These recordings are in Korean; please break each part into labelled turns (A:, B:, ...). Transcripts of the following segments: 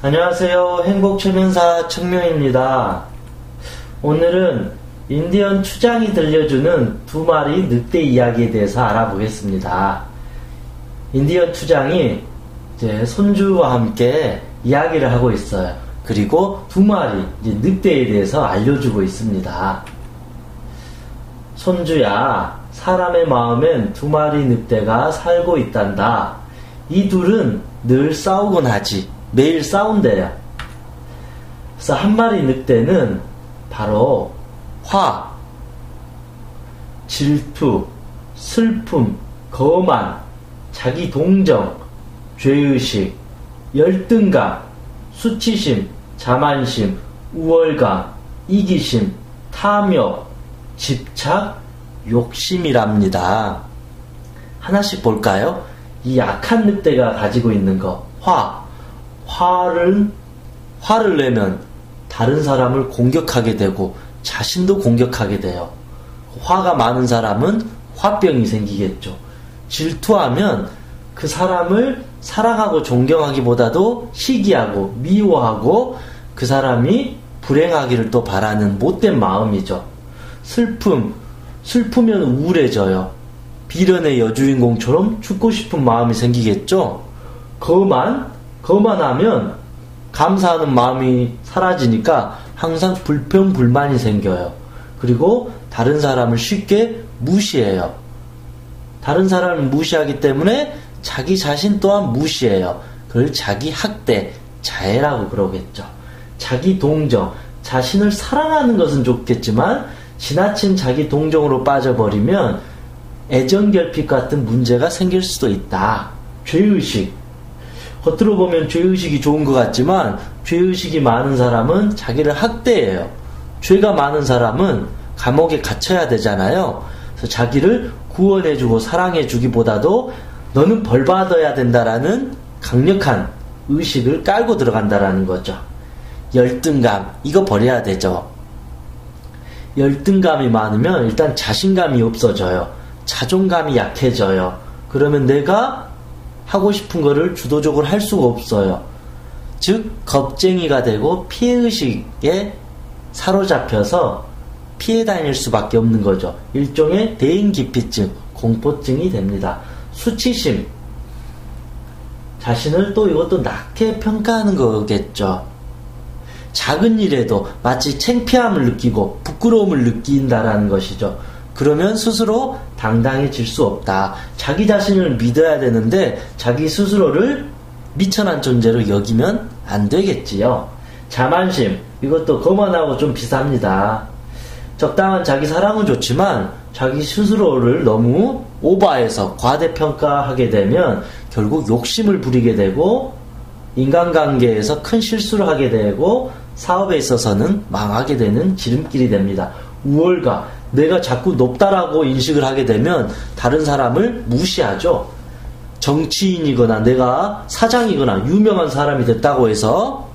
A: 안녕하세요. 행복최면사 청명입니다. 오늘은 인디언 추장이 들려주는 두 마리 늑대 이야기에 대해서 알아보겠습니다. 인디언 추장이 이제 손주와 함께 이야기를 하고 있어요. 그리고 두 마리 늑대에 대해서 알려주고 있습니다. 손주야, 사람의 마음엔 두 마리 늑대가 살고 있단다. 이 둘은 늘 싸우곤 하지. 매일 싸운대요. 그래서 한 마리 늑대는 바로 화, 질투, 슬픔, 거만, 자기 동정, 죄의식, 열등감, 수치심, 자만심, 우월감, 이기심, 탐욕, 집착, 욕심이랍니다. 하나씩 볼까요? 이 약한 늑대가 가지고 있는 거, 화를 내면 다른 사람을 공격하게 되고 자신도 공격하게 돼요. 화가 많은 사람은 화병이 생기겠죠. 질투하면 그 사람을 사랑하고 존경하기보다도 시기하고 미워하고 그 사람이 불행하기를 또 바라는 못된 마음이죠. 슬프면 우울해져요. 비련의 여주인공처럼 죽고 싶은 마음이 생기겠죠. 거만하면 감사하는 마음이 사라지니까 항상 불평불만이 생겨요. 그리고 다른 사람을 쉽게 무시해요. 다른 사람을 무시하기 때문에 자기 자신 또한 무시해요. 그걸 자기 학대, 자해라고 그러겠죠. 자기 동정, 자신을 사랑하는 것은 좋겠지만 지나친 자기 동정으로 빠져버리면 애정결핍 같은 문제가 생길 수도 있다. 죄의식, 겉으로 보면 죄의식이 좋은 것 같지만 죄의식이 많은 사람은 자기를 학대해요. 죄가 많은 사람은 감옥에 갇혀야 되잖아요. 그래서 자기를 구원해주고 사랑해주기보다도 너는 벌받아야 된다라는 강력한 의식을 깔고 들어간다라는 거죠. 열등감, 이거 버려야 되죠. 열등감이 많으면 일단 자신감이 없어져요. 자존감이 약해져요. 그러면 내가 하고 싶은 거를 주도적으로 할 수가 없어요. 즉 겁쟁이가 되고 피해의식에 사로잡혀서 피해 다닐 수밖에 없는 거죠. 일종의 대인기피증, 공포증이 됩니다. 수치심, 자신을 또 이것도 낮게 평가하는 거겠죠. 작은 일에도 마치 창피함을 느끼고 부끄러움을 느낀다라는 것이죠. 그러면 스스로 당당해질 수 없다. 자기 자신을 믿어야 되는데 자기 스스로를 미천한 존재로 여기면 안 되겠지요. 자만심, 이것도 거만하고 좀 비슷합니다. 적당한 자기 사랑은 좋지만 자기 스스로를 너무 오버해서 과대평가하게 되면 결국 욕심을 부리게 되고 인간관계에서 큰 실수를 하게 되고 사업에 있어서는 망하게 되는 지름길이 됩니다. 우월감, 내가 자꾸 높다라고 인식을 하게 되면 다른 사람을 무시하죠. 정치인이거나 내가 사장이거나 유명한 사람이 됐다고 해서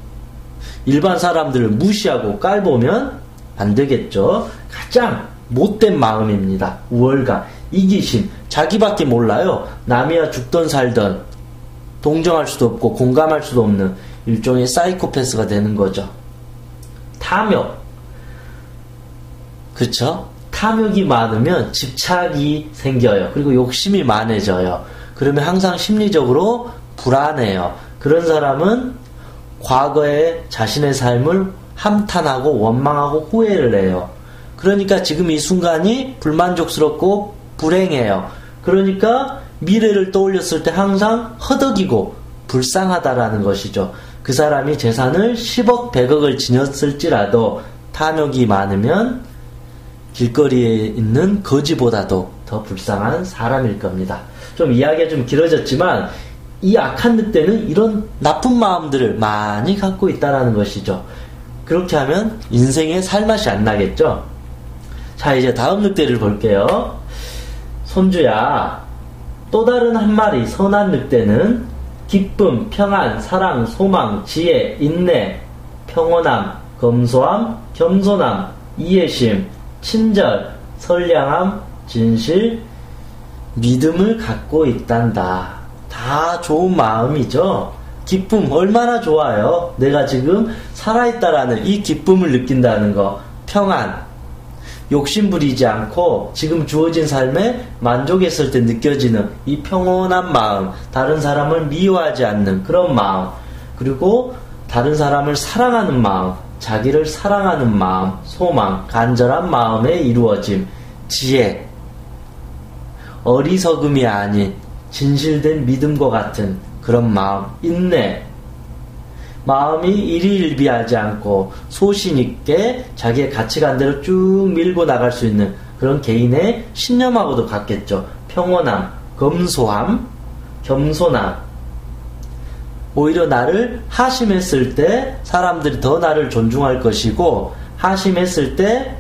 A: 일반 사람들을 무시하고 깔보면 안 되겠죠. 가장 못된 마음입니다. 우월감, 이기심, 자기밖에 몰라요. 남이야 죽던 살던 동정할 수도 없고 공감할 수도 없는 일종의 사이코패스가 되는 거죠. 탐욕, 그쵸? 탐욕이 많으면 집착이 생겨요. 그리고 욕심이 많아져요. 그러면 항상 심리적으로 불안해요. 그런 사람은 과거에 자신의 삶을 함탄하고 원망하고 후회를 해요. 그러니까 지금 이 순간이 불만족스럽고 불행해요. 그러니까 미래를 떠올렸을 때 항상 허덕이고 불쌍하다라는 것이죠. 그 사람이 재산을 10억, 100억을 지녔을지라도 탐욕이 많으면 길거리에 있는 거지보다도 더 불쌍한 사람일 겁니다. 좀 이야기가 좀 길어졌지만 이 악한 늑대는 이런 나쁜 마음들을 많이 갖고 있다는 것이죠. 그렇게 하면 인생에 살맛이 안 나겠죠. 자, 이제 다음 늑대를 볼게요. 손주야, 또 다른 한 마리 선한 늑대는 기쁨, 평안, 사랑, 소망, 지혜, 인내, 평온함, 검소함, 겸손함, 이해심, 친절, 선량함, 진실, 믿음을 갖고 있단다. 다 좋은 마음이죠. 기쁨 얼마나 좋아요. 내가 지금 살아있다라는 이 기쁨을 느낀다는 거. 평안. 욕심 부리지 않고 지금 주어진 삶에 만족했을 때 느껴지는 이 평온한 마음. 다른 사람을 미워하지 않는 그런 마음. 그리고 다른 사람을 사랑하는 마음. 자기를 사랑하는 마음. 소망. 간절한 마음의 이루어짐. 지혜. 어리석음이 아닌 진실된 믿음과 같은 그런 마음, 인내. 마음이 일희일비하지 않고 소신 있게 자기의 가치관대로 쭉 밀고 나갈 수 있는 그런 개인의 신념하고도 같겠죠. 평온함, 검소함, 겸손함. 오히려 나를 하심했을 때 사람들이 더 나를 존중할 것이고, 하심했을 때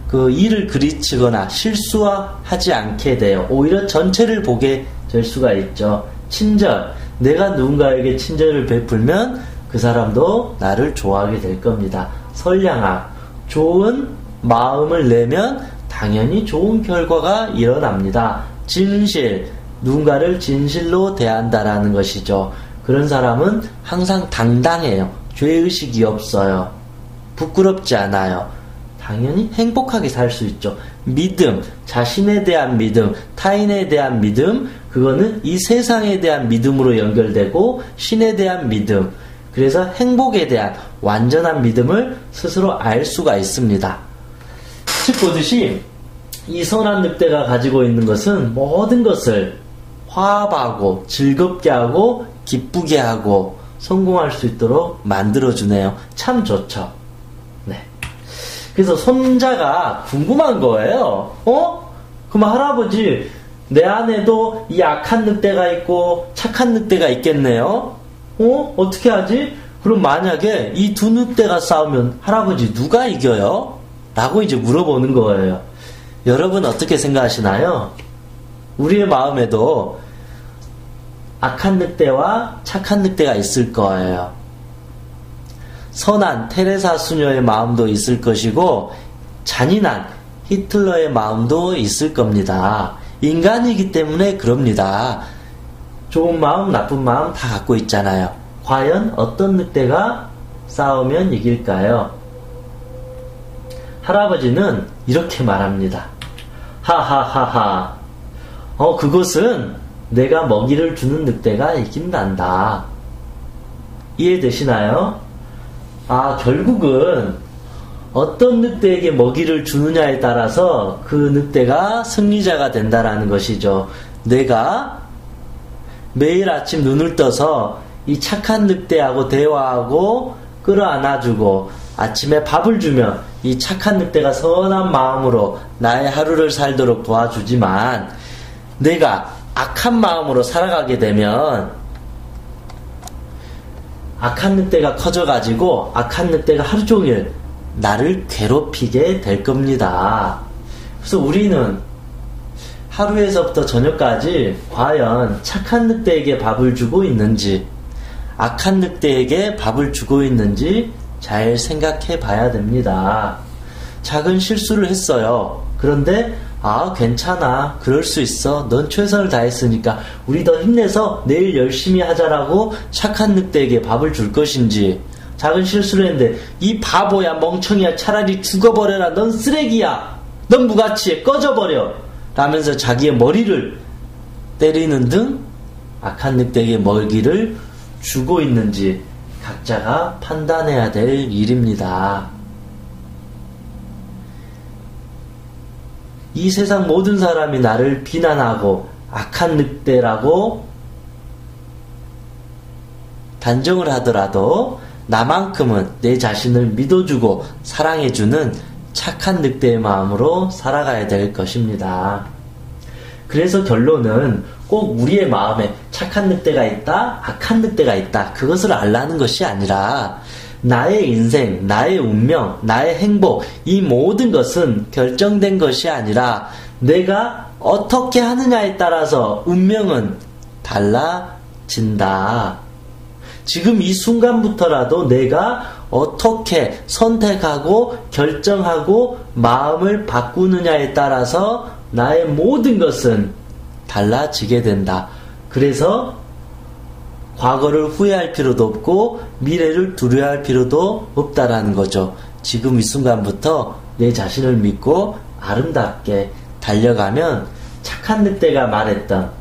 A: 그 일을 그르치거나 실수하지 않게 돼요. 오히려 전체를 보게 될 수가 있죠. 친절. 내가 누군가에게 친절을 베풀면 그 사람도 나를 좋아하게 될 겁니다. 선량함. 좋은 마음을 내면 당연히 좋은 결과가 일어납니다. 진실. 누군가를 진실로 대한다라는 것이죠. 그런 사람은 항상 당당해요. 죄의식이 없어요. 부끄럽지 않아요. 당연히 행복하게 살 수 있죠. 믿음, 자신에 대한 믿음, 타인에 대한 믿음, 그거는 이 세상에 대한 믿음으로 연결되고 신에 대한 믿음, 그래서 행복에 대한 완전한 믿음을 스스로 알 수가 있습니다. 즉 보듯이 이 선한 늑대가 가지고 있는 것은 모든 것을 화합하고 즐겁게 하고 기쁘게 하고 성공할 수 있도록 만들어주네요. 참 좋죠. 네. 그래서 손자가 궁금한 거예요. 그럼 할아버지, 내 안에도 이 악한 늑대가 있고 착한 늑대가 있겠네요. 어떻게 하지? 그럼 만약에 이 두 늑대가 싸우면 할아버지 누가 이겨요? 라고 이제 물어보는 거예요. 여러분 어떻게 생각하시나요? 우리의 마음에도 악한 늑대와 착한 늑대가 있을 거예요. 선한 테레사 수녀의 마음도 있을 것이고 잔인한 히틀러의 마음도 있을 겁니다. 인간이기 때문에 그럽니다. 좋은 마음, 나쁜 마음 다 갖고 있잖아요. 과연 어떤 늑대가 싸우면 이길까요? 할아버지는 이렇게 말합니다. 하하하하. 그것은 내가 먹이를 주는 늑대가 이긴단다. 이해되시나요? 결국은 어떤 늑대에게 먹이를 주느냐에 따라서 그 늑대가 승리자가 된다라는 것이죠. 내가 매일 아침 눈을 떠서 이 착한 늑대하고 대화하고 끌어안아주고 아침에 밥을 주면 이 착한 늑대가 선한 마음으로 나의 하루를 살도록 도와주지만, 내가 악한 마음으로 살아가게 되면 악한 늑대가 커져가지고 악한 늑대가 하루 종일 나를 괴롭히게 될 겁니다. 그래서 우리는 하루에서부터 저녁까지 과연 착한 늑대에게 밥을 주고 있는지 악한 늑대에게 밥을 주고 있는지 잘 생각해 봐야 됩니다. 작은 실수를 했어요. 그런데 괜찮아, 그럴 수 있어, 넌 최선을 다했으니까 우리 더 힘내서 내일 열심히 하자라고 착한 늑대에게 밥을 줄 것인지, 작은 실수를 했는데 이 바보야, 멍청이야, 차라리 죽어버려라, 넌 쓰레기야, 넌 무가치해, 꺼져버려 라면서 자기의 머리를 때리는 등 악한 늑대에게 먹이를 주고 있는지 각자가 판단해야 될 일입니다. 이 세상 모든 사람이 나를 비난하고 악한 늑대라고 단정을 하더라도 나만큼은 내 자신을 믿어주고 사랑해주는 착한 늑대의 마음으로 살아가야 될 것입니다. 그래서 결론은 꼭 우리의 마음에 착한 늑대가 있다, 악한 늑대가 있다, 그것을 알라는 것이 아니라 나의 인생, 나의 운명, 나의 행복, 이 모든 것은 결정된 것이 아니라 내가 어떻게 하느냐에 따라서 운명은 달라진다. 지금 이 순간부터라도 내가 어떻게 선택하고 결정하고 마음을 바꾸느냐에 따라서 나의 모든 것은 달라지게 된다. 그래서 과거를 후회할 필요도 없고 미래를 두려워할 필요도 없다라는 거죠. 지금 이 순간부터 내 자신을 믿고 아름답게 달려가면 착한 늑대가 말했던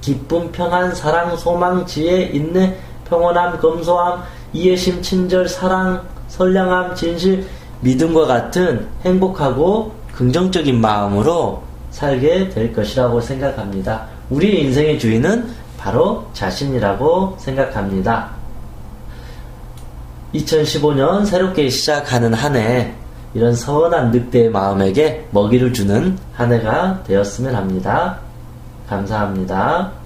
A: 기쁨, 평안, 사랑, 소망, 지혜, 인내, 평온함, 검소함, 이해심, 친절, 사랑, 선량함, 진실, 믿음과 같은 행복하고 긍정적인 마음으로 살게 될 것이라고 생각합니다. 우리의 인생의 주인은 바로 자신이라고 생각합니다. 2015년 새롭게 시작하는 한 해, 이런 선한 늑대의 마음에게 먹이를 주는 한 해가 되었으면 합니다. 감사합니다.